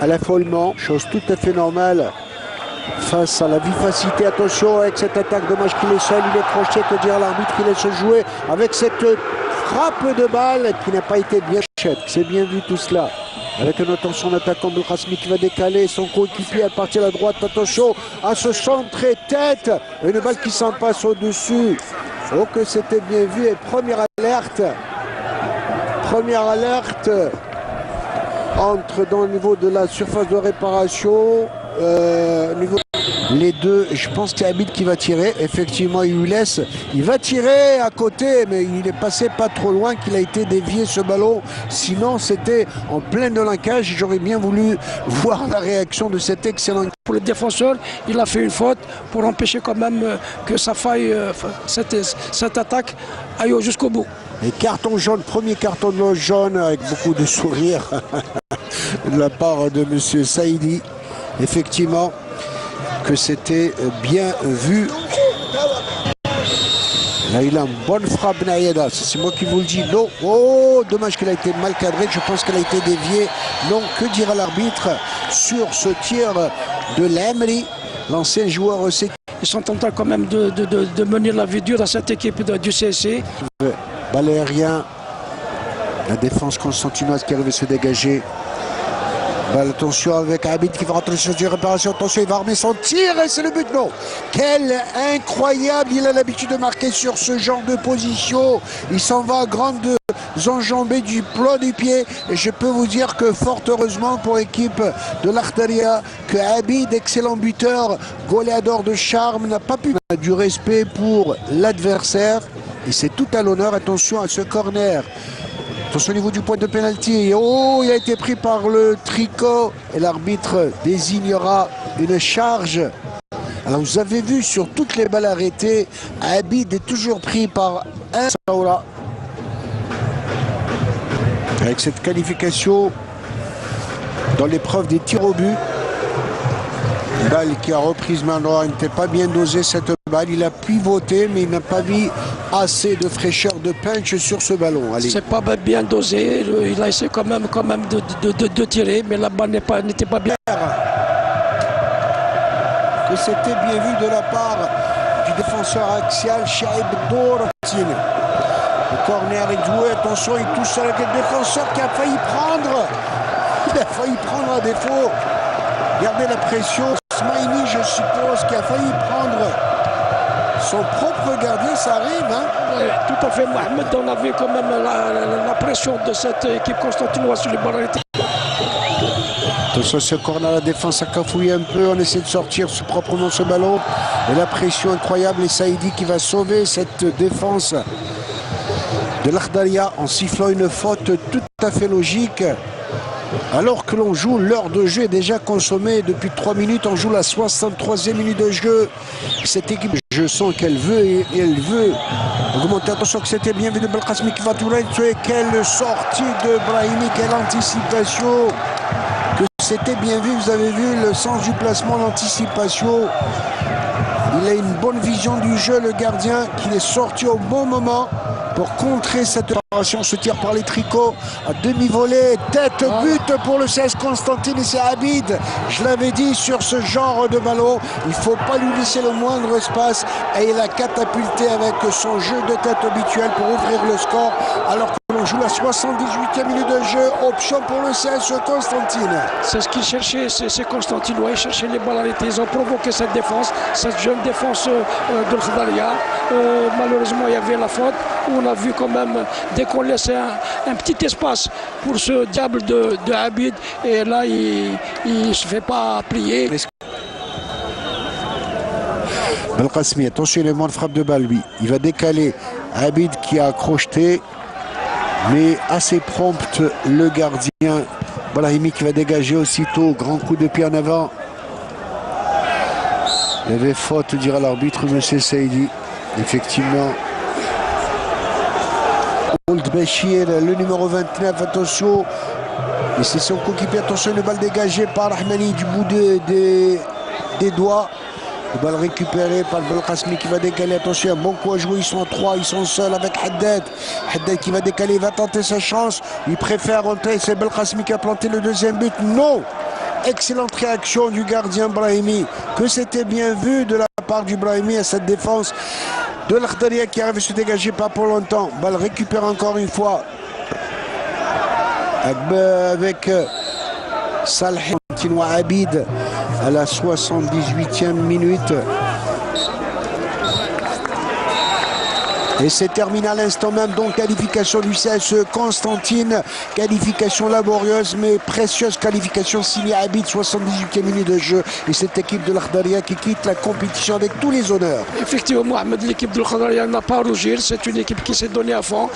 à l'affolement, chose tout à fait normale face à la vivacité. Attention avec cette attaque, dommage qu'il est seul, il est crochet, que dire l'arbitre, il laisse jouer avec cette frappe de balle qui n'a pas été bien chète. C'est bien vu tout cela. Avec une attention d'attaquant Belkacmi qui va décaler son coéquipier à partir de la droite. Attention à ce centre tête. Une balle qui s'en passe au-dessus. Oh que c'était bien vu. Et première alerte. Première alerte. Entre dans le niveau de la surface de réparation. Les deux, je pense que c'est Abid qui va tirer. Effectivement, il lui laisse. Il va tirer à côté, mais il est passé pas trop loin qu'il a été dévié ce ballon. Sinon, c'était en plein de linkage. J'aurais bien voulu voir la réaction de cet excellent. Pour le défenseur, il a fait une faute pour empêcher quand même que ça faille, cette attaque aille jusqu'au bout. Et carton jaune, premier carton jaune avec beaucoup de sourires de la part de M. Saïdi. Effectivement, que c'était bien vu. Là, il a une bonne frappe, Naïda. C'est moi qui vous le dis. Non. Oh, dommage qu'elle a été mal cadrée. Je pense qu'elle a été déviée. Non, que dira l'arbitre sur ce tir de Lemri, l'ancien joueur aussi. Ils sont en train quand même de mener la vie dure à cette équipe du CSC. Balle aérien. La défense constantinoise qui arrive à se dégager. Balle, attention avec Abid qui va rentrer sur une réparation. Attention, il va armer son tir et c'est le but. Non. Quel incroyable. Il a l'habitude de marquer sur ce genre de position. Il s'en va à grandes enjambées du plat du pied. Et je peux vous dire que fort heureusement pour l'équipe de l'Akhtaria, que Abid, excellent buteur, goléador de charme, n'a pas pu mettre du respect pour l'adversaire. Et c'est tout à l'honneur. Attention à ce corner. Attention au niveau du point de pénalty. Oh, il a été pris par le tricot. Et l'arbitre désignera une charge. Alors vous avez vu sur toutes les balles arrêtées, Abid est toujours pris par un Saoura. Avec cette qualification dans l'épreuve des tirs au but. Une balle qui a reprise main droite, il n'était pas bien dosé cette balle. Il a pivoté, mais il n'a pas mis assez de fraîcheur de punch sur ce ballon. C'est pas bien dosé. Il a essayé quand même de tirer, mais la balle n'était pas bien. Que c'était bien vu de la part du défenseur axial, Shaib Dourtine. Le corner est joué, attention, il touche sur le défenseur qui a failli prendre. Il a failli prendre à défaut. Regardez la pression. Smaïni, je suppose, qui a failli prendre son propre gardien, ça arrive, hein? Oui, tout à fait, Mohamed. On avait quand même la pression de cette équipe constantinoise sur les balles arrêtées. Attention, ce corner, la défense a cafouillé un peu. On essaie de sortir proprement ce ballon. Et la pression incroyable. Et Saïdi qui va sauver cette défense de l'Akhdaria en sifflant une faute tout à fait logique. Alors que l'on joue, l'heure de jeu est déjà consommée depuis 3 minutes. On joue la 63e minute de jeu. Cette équipe, je sens qu'elle veut et elle veut augmenter. Attention que c'était bien vu de Belkacmi qui va tourner. Quelle sortie de Brahimi, quelle anticipation. Que c'était bien vu, vous avez vu le sens du placement, l'anticipation. Il a une bonne vision du jeu, le gardien, qui est sorti au bon moment pour contrer cette opération. Ce tir par les tricots à demi-volée, tête, but pour le 16 Constantine et c'est Abid. Je l'avais dit, sur ce genre de ballon, il ne faut pas lui laisser le moindre espace et il a catapulté avec son jeu de tête habituel pour ouvrir le score alors que l'on joue la 78e minute de jeu. Option pour le 16 Constantine. C'est ce qu'il cherchait, c'est Constantinois. Ils cherchaient les balles arrêtées. Ils ont provoqué cette défense, cette jeune défense de l'Akhdaria. Malheureusement, il y avait la faute. On a vu quand même, dès qu'on laissait un petit espace pour ce diable de Abid, et là, il ne se fait pas plier. Belkacmi, attention, il est moins de frappe de balle, lui. Il va décaler Abid qui a crocheté, mais assez prompt le gardien. Brahimi qui va dégager aussitôt, grand coup de pied en avant. Il y avait faute, dira l'arbitre, M. Saïdi. Effectivement. Old Bachir, le numéro 29, attention. Et c'est son coéquipier, attention, une balle dégagée par Rahmani du bout des doigts. Une balle récupérée par Belkacmi qui va décaler, attention, un bon coup à jouer, ils sont 3, ils sont seuls avec Haddad. Haddad qui va décaler, il va tenter sa chance. Il préfère rentrer, c'est Belkacmi qui a planté le deuxième but. Non! Excellente réaction du gardien Brahimi, que c'était bien vu de la part du Brahimi à cette défense de l'Akhdaria qui arrive à se dégager pas pour longtemps. Balle récupère encore une fois avec Salhi Tinoa Abid à la 78e minute. Et c'est terminé à l'instant même, donc qualification du CSE Constantine, qualification laborieuse mais précieuse qualification signée Abid, 78e minute de jeu. Et cette équipe de l'Akhdaria qui quitte la compétition avec tous les honneurs. Effectivement, Mohamed, l'équipe de l'Akhdaria n'a pas à rougir, c'est une équipe qui s'est donnée à fond.